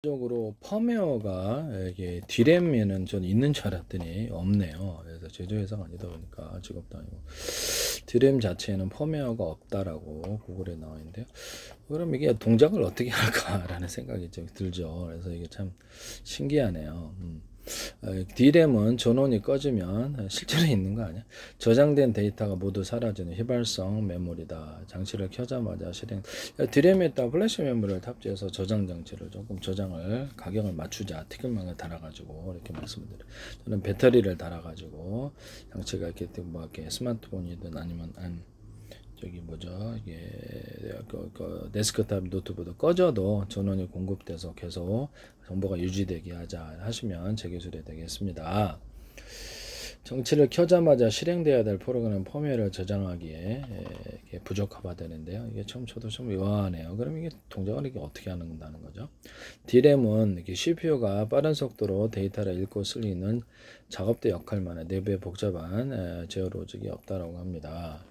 적으로 펌웨어가 이게 D램에는 전 있는 줄 알았더니 없네요. 그래서 제조회사가 아니다 보니까 직업도 아니고 D램 자체에는 펌웨어가 없다라고 구글에 나와 있는데요. 그럼 이게 동작을 어떻게 할까라는 생각이 좀 들죠. 그래서 이게 참 신기하네요. D램은 전원이 꺼지면 실제로 있는 거 아니야? 저장된 데이터가 모두 사라지는 휘발성 메모리다. 장치를 켜자마자 실행. D램에다 플래시 메모리를 탑재해서 저장 장치를 조금 저장을 가격을 맞추자. 티끌망에 달아가지고 이렇게 말씀드려요. 저는 배터리를 달아가지고 장치가 이렇게 뭐 이렇게 스마트폰이든 아니면 저기 뭐죠 이게 데스크탑 노트북도 꺼져도 전원이 공급돼서 계속 정보가 유지되게 하시면 제 기술이 되겠습니다. 장치를 켜자마자 실행돼야 될 프로그램 펌웨어를 저장하기에 부적합하 되는데요. 이게 처음 저도 좀 의아하네요. 그럼 이게 동작을 이게 어떻게 한다는 거죠? D램은 이렇게 CPU가 빠른 속도로 데이터를 읽고 쓸리는 작업대 역할만 해 내부에 복잡한 제어 로직이 없다라고 합니다.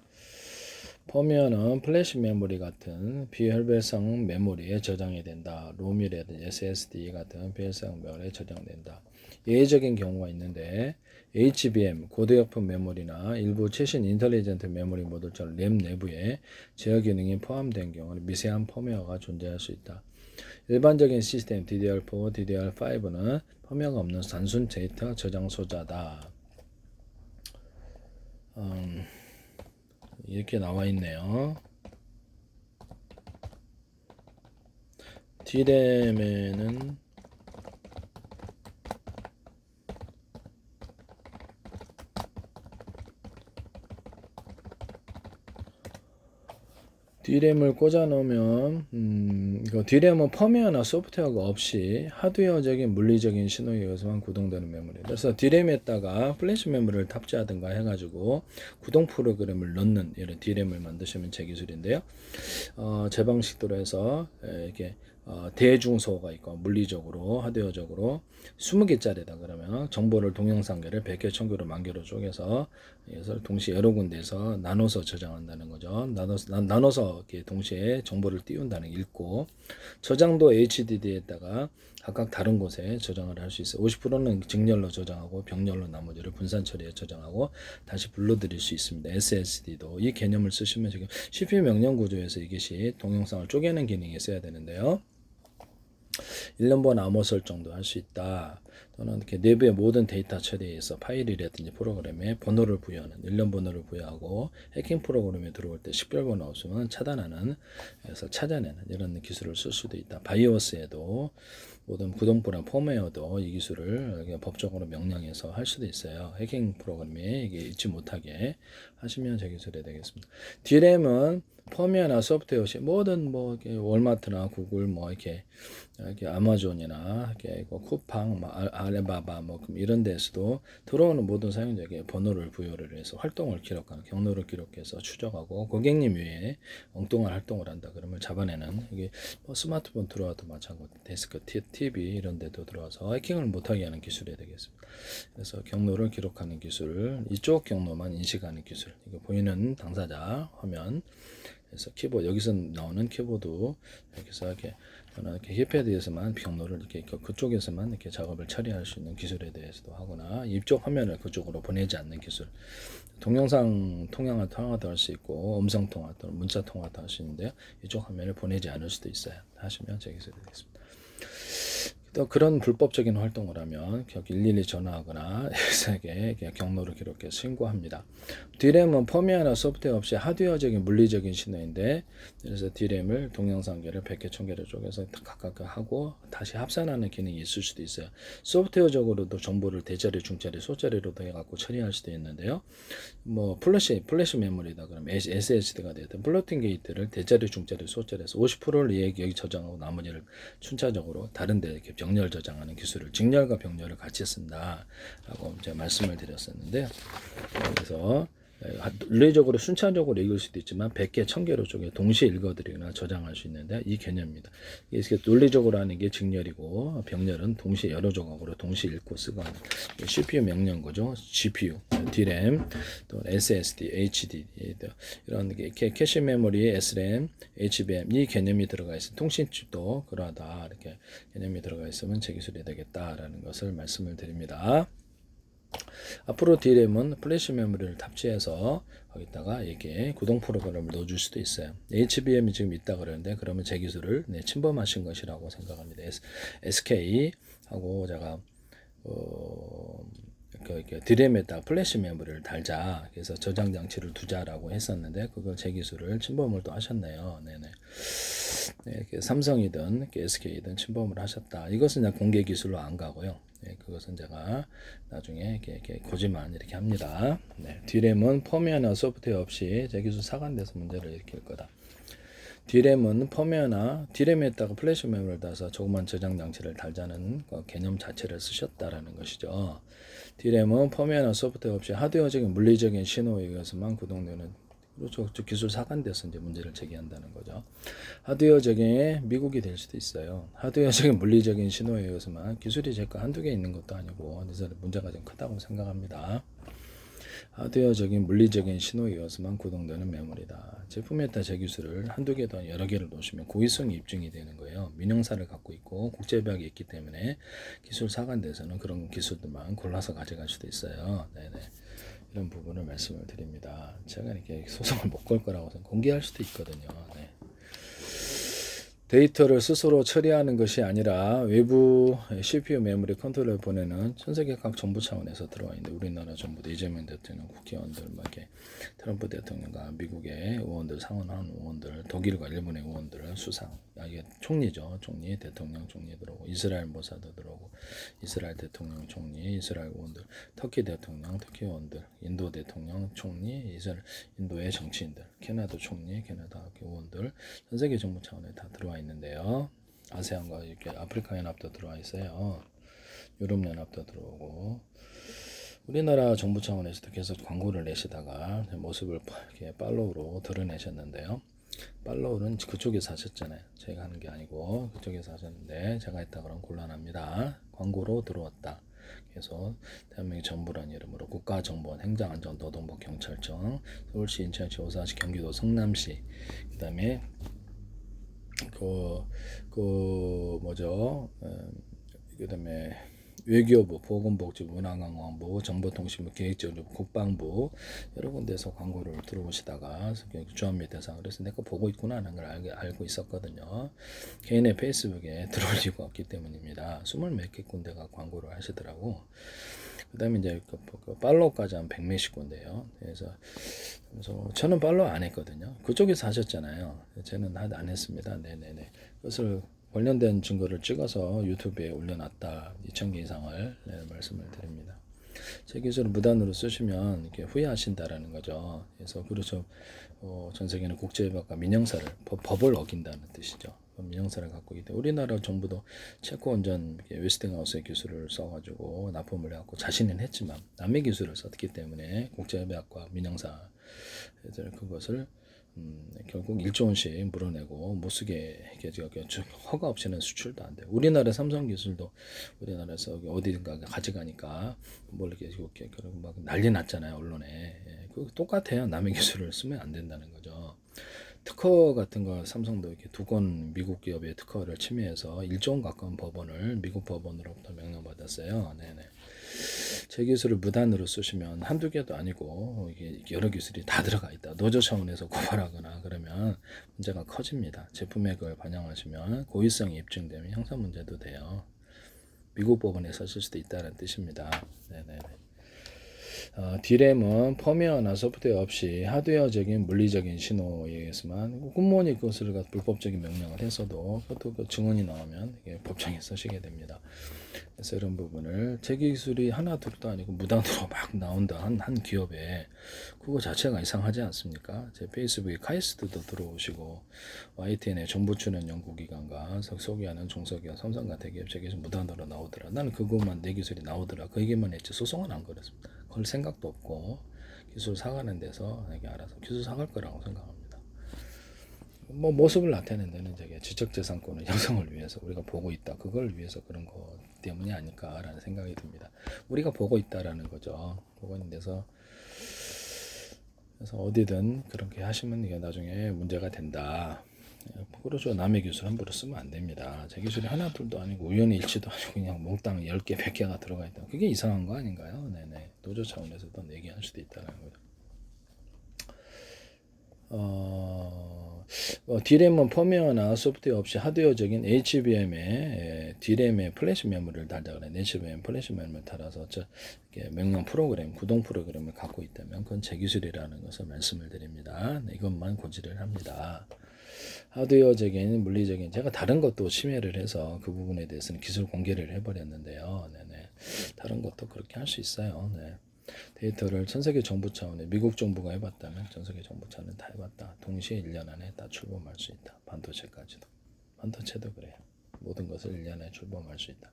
펌웨어는 플래시 메모리 같은 비혈배성 메모리에 저장이 된다. 롬이라든지 SSD 같은 비혈배성 메모리에 저장된다. 예외적인 경우가 있는데 HBM, 고도역풍 메모리나 일부 최신 인텔리전트 메모리 모듈처럼 램 내부에 제어 기능이 포함된 경우는 미세한 펌웨어가 존재할 수 있다. 일반적인 시스템 DDR4, DDR5는 펌웨어가 없는 단순 데이터 저장소자다. 이렇게 나와 있네요. D램에는 D램을 꽂아 놓으면 이거 D램은 펌웨어나 소프트웨어가 없이 하드웨어적인 물리적인 신호에 의해서만 구동되는 메모리. 그래서 D램에다가 플래시 메모리를 탑재하든가 해가지고 구동 프로그램을 넣는 이런 D램을 만드시면 제 기술인데요. 제 방식대로 해서 이렇게 대중소가 있고 물리적으로 하드웨어적으로 20개짜리다 그러면 정보를 동영상계를 100개, 1000개로, 10,000개로 쪼개서 동시에 여러 군데에서 나눠서 저장한다는 거죠. 나눠서 이렇게 동시에 정보를 띄운다는 게 읽고 저장도 HDD에다가 각각 다른 곳에 저장을 할 수 있어요. 50%는 직렬로 저장하고 병렬로 나머지를 분산 처리해 저장하고 다시 불러드릴 수 있습니다. SSD도 이 개념을 쓰시면 지금 CPU 명령 구조에서 이것이 동영상을 쪼개는 기능이 있어야 되는데요. 1년번 암호 설정도 할 수 있다. 또는 이렇게 내부의 모든 데이터 처리에서 파일이라든지 프로그램에 번호를 부여하는 1년 번호를 부여하고 해킹 프로그램에 들어올 때 식별번호 없으면 차단하는 그래서 찾아내는 이런 기술을 쓸 수도 있다. 바이오스에도 모든 구동부나 펌웨어도 이 기술을 법적으로 명령해서 할 수도 있어요. 해킹 프로그램에 이게 잊지 못하게 하시면 제 기술이 되겠습니다. D램은 펌웨어나 소프트웨어 모든 뭐 이렇게 월마트나 구글 뭐 이렇게 아마존이나 이렇게 쿠팡, 알리바바 뭐 이런 데서도 들어오는 모든 사용자에게 번호를 부여를 해서 활동을 기록하는 경로를 기록해서 추적하고 고객님 외에 엉뚱한 활동을 한다 그러면 잡아내는 이게 뭐 스마트폰 들어와도 마찬가지 데스크 TV 이런 데도 들어와서 해킹을 못하게 하는 기술이 되겠습니다. 그래서 경로를 기록하는 기술 이쪽 경로만 인식하는 기술 이거 보이는 당사자 화면 그래서 키보드 여기서 나오는 키보드 여기서 이렇게 저는 이렇게 힙패드에서만 경로를 이렇게 그쪽에서만 이렇게 작업을 처리할 수 있는 기술에 대해서도 하거나 이쪽 화면을 그쪽으로 보내지 않는 기술. 동영상 통화도 할 수 있고 음성 통화 또는 문자 통화도 할 수 있는데요. 이쪽 화면을 보내지 않을 수도 있어요. 하시면 제 기술이 되겠습니다. 또 그런 불법적인 활동을 하면 112 전화하거나 회사에게 경로를 기록해 신고합니다. D램은 펌웨어나 소프트웨어 없이 하드웨어적인 물리적인 신호인데 그래서 D램을 동영상계를 100개, 1000개를 쪼개서 각각 하고 다시 합산하는 기능이 있을 수도 있어요. 소프트웨어적으로도 정보를 대자리, 중자리, 소자리로도 해갖고 처리할 수도 있는데요. 뭐 플래시 메모리다 그러면 SSD가 되든 플로팅 게이트를 대자리, 중자리, 소자리에서 50%를 여기 저장하고 나머지를 순차적으로 다른 데 이렇게 병렬 저장하는 기술을 직렬과 병렬을 같이 쓴다라고 제가 말씀을 드렸었는데요. 그래서 논리적으로 순차적으로 읽을 수도 있지만 100개, 1000개로 쪽에 동시에 읽어드리거나 저장할 수 있는데 이 개념입니다. 이게 논리적으로 하는 게 직렬이고 병렬은 동시에 여러 조각으로 동시에 읽고 쓰고 하는 CPU 명령 거죠. GPU, DRAM, 또 SSD, HDD 이런 게 캐시 메모리, SRAM, HBM 이 개념이 들어가 있으면 통신칩도 그러하다 이렇게 개념이 들어가 있으면 제 기술이 되겠다라는 것을 말씀을 드립니다. 앞으로 DRAM은 플래시 메모리를 탑재해서 거기다가 이게 구동 프로그램을 넣어줄 수도 있어요. HBM이 지금 있다 그러는데 그러면 제 기술을 침범하신 것이라고 생각합니다. SK하고 제가 DRAM에다 플래시 메모리를 달자. 그래서 저장 장치를 두자라고 했었는데 그걸 제 기술을 침범을 또 하셨네요. 네네. 네, 삼성이든 SK이든 침범을 하셨다. 이것은 그냥 공개 기술로 안 가고요. 네, 그것은 제가 나중에 이렇게 고지만 이렇게 합니다. 네, DRAM은 펌웨어나 소프트웨어 없이 제 기술 사관돼서 문제를 일으킬 거다. DRAM은 펌웨어나 DRAM에다가 플래시 메모리를 달아서 조그만 저장 장치를 달자는 그 개념 자체를 쓰셨다라는 것이죠. DRAM은 펌웨어나 소프트웨어 없이 하드웨어적인 물리적인 신호에 의해서만 구동되는 그렇죠. 기술 사관돼서 이제 문제를 제기한다는 거죠. 하드웨어적인 미국이 될 수도 있어요. 하드웨어적인 물리적인 신호에 의해서만 기술이 제가 한두 개 있는 것도 아니고 그래서 문제가 좀 크다고 생각합니다. 하드웨어적인 물리적인 신호에 의해서만 구동되는 메모리다. 제품에 따라 제 기술을 한두 개도 아니고 여러 개를 놓으시면 고의성이 입증이 되는 거예요. 민영사를 갖고 있고 국제협약이 있기 때문에 기술 사관돼서는 그런 기술들만 골라서 가져갈 수도 있어요. 네네. 이런 부분을 말씀을 드립니다. 제가 이렇게 소송을 못 걸 거라고 공개할 수도 있거든요. 네. 데이터를 스스로 처리하는 것이 아니라 외부 CPU 메모리 컨트롤러에 보내는 전 세계 각 정부 차원에서 들어와 있는데 우리나라 정부도 이재명 대통령, 국회의원들, 트럼프 대통령과 미국의 의원들, 상원한 의원들, 독일과 일본의 의원들, 수상, 이게 총리죠. 총리, 대통령, 총리 들어오고 이스라엘 모사도 들어오고 이스라엘 대통령, 총리, 이스라엘 의원들, 터키 대통령, 터키 의원들, 인도 대통령, 총리, 인도의 정치인들, 캐나다 총리, 캐나다 의원들, 전 세계 정부 차원에 다 들어와 있는데요. 아세안과 이렇게 아프리카 연합도 들어와 있어요. 유럽 연합도 들어오고 우리나라 정부 차원에서도 계속 광고를 내시다가 모습을 이렇게 팔로우로 드러내셨는데요. 팔로우는 그쪽에서 하셨잖아요. 제가 하는 게 아니고 그쪽에서 하셨는데 제가 했다 그러면 곤란합니다. 광고로 들어왔다. 그래서 대한민국 정부라는 이름으로 국가정보원, 행정안전노동부, 경찰청, 서울시, 인천시, 오산시, 경기도 성남시, 그다음에 그다음에 외교부, 보건복지부, 문화관광부, 정보통신부, 기획재정부, 국방부 여러 군데서 광고를 들어오시다가 주한미 대상 그래서 내가 보고 있구나 하는 걸 알고 있었거든요. 개인의 페이스북에 들어올 리가 없기 때문입니다. 20몇 개 군데가 광고를 하시더라고. 그 다음에 이제 팔로우까지 한 100몇십 군데요. 그래서 저는 팔로우 안 했거든요. 그쪽에서 하셨잖아요. 저는 안 했습니다. 네네네. 그것을 관련된 증거를 찍어서 유튜브에 올려놨다. 2000개 이상을 말씀을 드립니다. 제 기술을 무단으로 쓰시면 이렇게 후회하신다라는 거죠. 그래서 그렇죠. 전 세계는 국제협약과 민영사를 법을 어긴다는 뜻이죠. 민영사를 갖고 있기 때문에 우리나라 정부도 체코 원전 웨스팅하우스의 기술을 써가지고 납품을 해갖고 자신은 했지만 남의 기술을 썼기 때문에 국제협약과 민영사 그것을 결국 1조 원씩 물어내고 못 쓰게 허가 없이는 수출도 안 돼. 우리나라 삼성 기술도 우리나라에서 어디든가 가져가니까 뭘 이렇게 막 난리 났잖아요 언론에. 그 똑같아요. 남의 기술을 쓰면 안 된다는 거죠. 특허 같은 거 삼성도 이렇게 2건 미국 기업의 특허를 침해해서 1조 원 가까운 법원을 미국 법원으로부터 명령받았어요. 네네. 제 기술을 무단으로 쓰시면 한두 개도 아니고 이게 여러 기술이 다 들어가 있다. 노조 차원에서 고발하거나 그러면 문제가 커집니다. 제품에 그걸 반영하시면 고의성이 입증되면 형사 문제도 돼요. 미국 법원에 서실 수도 있다는 뜻입니다. 네네네. DRAM은 펌웨어나 소프트웨어 없이 하드웨어적인 물리적인 신호에 의해서만 굿모니 그것을 불법적인 명령을 했어도 그것도 그 증언이 나오면 이게 법정에 서시게 됩니다. 그래서 이런 부분을 제 기술이 하나 둘도 아니고 무단으로 막 나온다 한 기업에 그거 자체가 이상하지 않습니까? 제 페이스북에 카이스트도 들어오시고 YTN의 정보 출연 연구기관과 소개하는 중소기업 삼성과 대기업 제 기술 무단으로 나오더라. 나는 그것만 내 기술이 나오더라. 그 얘기만 했지 소송은 안 걸었습니다. 걸 생각도 없고 기술 사가는 데서 이게 알아서 기술 사갈 거라고 생각합니다. 뭐 모습을 나타내는 데는 저게 지적재산권의 형성을 위해서 우리가 보고 있다. 그걸 위해서 그런 거 때문이 아닐까라는 생각이 듭니다. 우리가 보고 있다라는 거죠. 보고 있는 데서 그래서 어디든 그렇게 하시면 이게 나중에 문제가 된다. 그렇죠. 남의 기술 함부로 쓰면 안 됩니다. 제 기술이 하나 둘도 아니고 우연히 일치도 아니고 그냥 몽땅 10개, 100개가 들어가 있다. 그게 이상한 거 아닌가요? 네네. 노조 차원에서도 얘기할 수도 있다는 거죠. D램은 펌웨어나 소프트웨어 없이 하드웨어적인 HBM에 D램에 플래시 메모리를 달자 그래. HBM 플래시 메모리를 달아서 명령 프로그램, 구동 프로그램을 갖고 있다면 그건 제 기술이라는 것을 말씀을 드립니다. 네, 이것만 고지를 합니다. 하드웨어적인 물리적인 제가 다른 것도 심의를 해서 그 부분에 대해서는 기술 공개를 해버렸는데요. 네네. 다른 것도 그렇게 할 수 있어요. 네. 데이터를 전 세계 정부 차원에 미국 정부가 해봤다면 전 세계 정부 차원은 다 해봤다. 동시에 1년 안에 다 출범할 수 있다. 반도체까지도. 반도체도 그래요. 모든 것을 1년 안에 출범할 수 있다.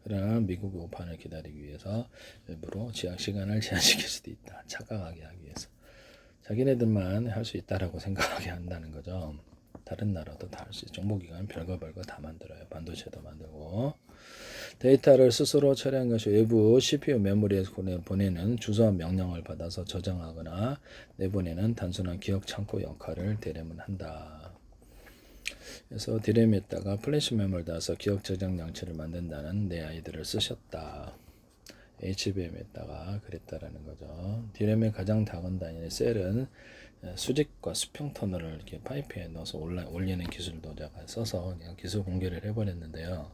그러나 미국의 오판을 기다리기 위해서 일부러 시간을 제한시킬 수도 있다. 착각하게 하기 위해서. 자기네들만 할 수 있다라고 생각하게 한다는 거죠. 다른 나라도 다 할 수 있어요. 정보기관 별거 다 만들어요. 반도체도 만들고. 데이터를 스스로 처리한 것이 외부 CPU 메모리에서 보내는 주소와 명령을 받아서 저장하거나 내보내는 단순한 기억 창고 역할을 D램은 한다. 그래서 D램에다가 플래시 메모리를 달아서 기억 저장 장치를 만든다는 내 아이들을 쓰셨다. HBM에다가 그랬다라는 거죠. D램의 가장 작은 단위의 셀은 수직과 수평 터널을 이렇게 파이프에 넣어서 올리는 기술도 제가 써서 그냥 기술 공개를 해버렸는데요.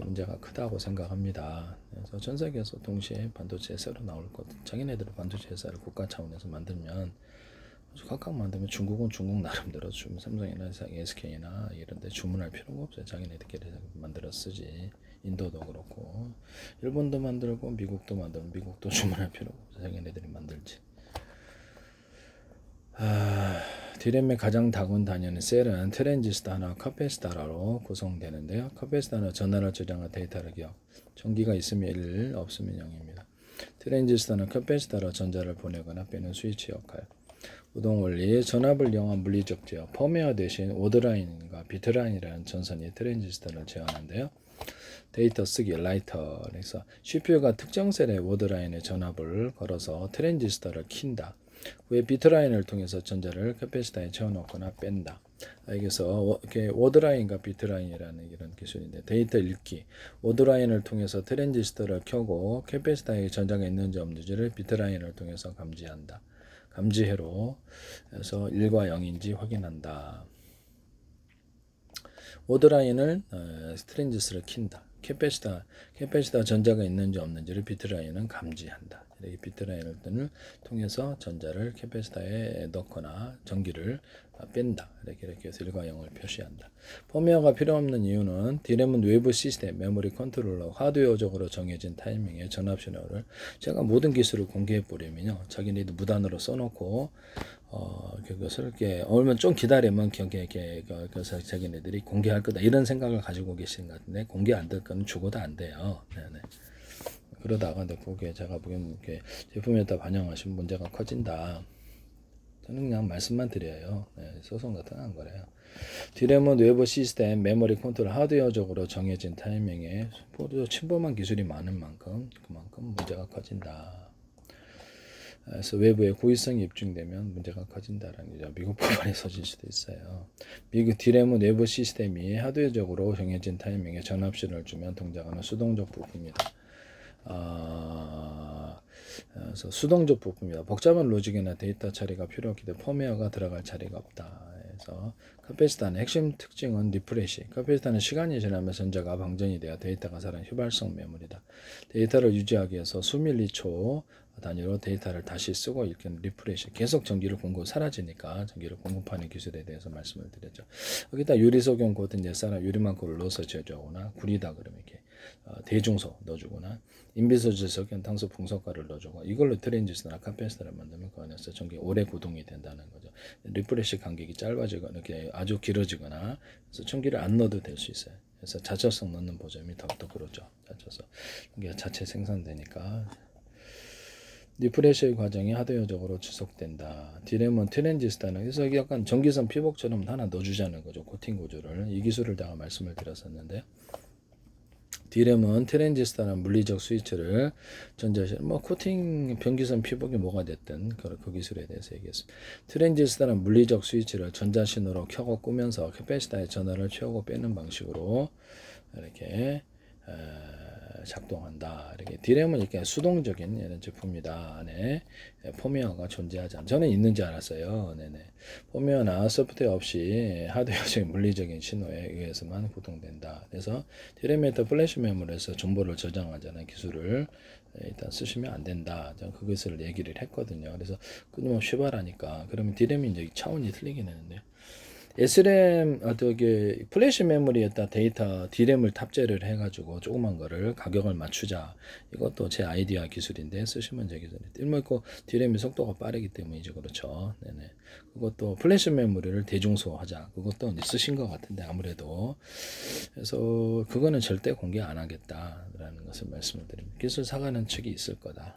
문제가 크다고 생각합니다. 그래서 전 세계에서 동시에 반도체 새로 나올 것, 자기네들은 반도체 회사를 국가 차원에서 만들면 각각 만들면 중국은 중국 나름대로 삼성이나 SK나 이런데 주문할 필요가 없어요. 자기네들끼리 만들어 쓰지. 인도도 그렇고 일본도 만들고 미국도 만들고 미국도 주문할 필요가 없어요. 자기네들이 만들지. D램의 가장 작은 단위는 셀은 트랜지스터 하나 카패시터로 구성되는데요. 카패시터는 전화를 저장한 데이터를 기억. 전기가 있으면 1, 없으면 0입니다. 트랜지스터는 카패시터로 전자를 보내거나 빼는 스위치 역할. 우동 원리, 전압을 이용한 물리적 제어, 펌웨어 대신 오드라인과 비트라인이라는 전선이 트랜지스터를 제어하는데요. 데이터 쓰기, 라이터. 그래서 CPU가 특정 셀의 오드라인에 전압을 걸어서 트랜지스터를 킨다. 후에 비트라인을 통해서 전자를 캐패시터에 채워넣거나 뺀다. 여기서 워드라인과 비트라인이라는 이런 기술인데 데이터 읽기, 워드라인을 통해서 트랜지스터를 켜고 캐패시터에 전자가 있는지 없는지를 비트라인을 통해서 감지한다. 감지회로 해서 1과 0인지 확인한다. 워드라인을 트랜지스터를 킨다. 캐패시터 전자가 있는지 없는지를 비트라인은 감지한다. 이렇게 비트라인을 통해서 전자를 캐패시터에 넣거나 전기를 뺀다. 이렇게 해서 1과 0을 표시한다. 펌웨어가 필요 없는 이유는 D램은 외부 시스템, 메모리 컨트롤러, 하드웨어적으로 정해진 타이밍의 전압 신호를 제가 모든 기술을 공개해 버리면요. 자기네들 무단으로 써놓고 그것을 이렇게 얼마 좀 기다리면 그래서 자기네들이 공개할 거다 이런 생각을 가지고 계신 것 같은데 공개 안 될 거는 죽어도 안 돼요. 네네. 그러다가 그게 제가 보기엔 제품에다 반영하시면 문제가 커진다. 저는 그냥 말씀만 드려요. 네, 소송 같은 거 안 거래요. D램은 외부 시스템, 메모리 컨트롤, 하드웨어적으로 정해진 타이밍에 침범한 기술이 많은 만큼 그만큼 문제가 커진다. 그래서 외부에 고의성이 입증되면 문제가 커진다라는 거죠. 미국 법원에 서질 수도 있어요. 미국 D램은 외부 시스템이 하드웨어적으로 정해진 타이밍에 전압신호를 주면 동작하는 수동적 부품이다. 그래서 수동적 부품이다. 복잡한 로직이나 데이터 처리가 필요 없기 때문에 펌웨어가 들어갈 자리가 없다. 그래서 카패시터는 핵심 특징은 리프레시. 카패시터는 시간이 지나면 전자가 방전이 되어 데이터가 살아난 휘발성 메모리다. 데이터를 유지하기 위해서 수밀리초 단위로 데이터를 다시 쓰고 읽는 리프레시. 계속 전기를 사라지니까 전기를 공급하는 기술에 대해서 말씀을 드렸죠. 여기다 유리석용 코든 옛사람 유리망고를 넣어서 제조하거나 구리다 그러면 이렇게 대중소 넣어주거나 인비소질 석연탄소 풍속가를 넣어주고 이걸로 트랜지스터나 카패시터를 만들면 그 안에서 전기 오래 구동이 된다는 거죠. 리프레시 간격이 짧아지거나 이렇게 아주 길어지거나 그래서 전기를 안 넣어도 될 수 있어요. 그래서 자철성 넣는 보점이 더욱더 그렇죠. 자철성 이게 자체 생산되니까. 리프레시의 과정이 하드웨어적으로 지속된다. 디램은 트랜지스타는 그래서 이게 약간 전기선 피복처럼 하나 넣어주자는 거죠. 코팅 구조를. 이 기술을 제가 말씀을 드렸었는데 디램은 트랜지스타나 물리적 스위치를 전자실 코팅 변기선 피복이 뭐가 됐든 그 기술에 대해서 얘기했습니다. 트랜지스타나 물리적 스위치를 전자신호로 켜고 끄면서 캐패시터의 전하를 채우고 빼는 방식으로 이렇게 작동한다. 이렇게 디램은 이렇게 수동적인 이런 제품이다. 안에 펌웨어가 존재하지 않. 저는 있는지 알았어요. 네네. 펌웨어나 소프트웨어 없이 하드웨어적인 물리적인 신호에 의해서만 구동된다. 그래서 디램에다 플래시 메모리에서 정보를 저장하자는 기술을 일단 쓰시면 안 된다. 저는 그것을 얘기를 했거든요. 그래서 끊임없이 휘발하니까 그러면 디램이 이제 차원이 틀리긴 하는데. SRAM 플래시 메모리에다 데이터 D램을 탑재를 해가지고 조그만 거를 가격을 맞추자. 이것도 제 아이디어 기술인데 쓰시면 되겠네요. 일모있고 D램이 속도가 빠르기 때문이죠. 그렇죠. 네네. 그것도 플래시 메모리를 대중소하자. 그것도 이제 쓰신 것 같은데 아무래도 그래서 그거는 절대 공개 안 하겠다라는 것을 말씀을 드립니다. 기술 사과는 측이 있을 거다.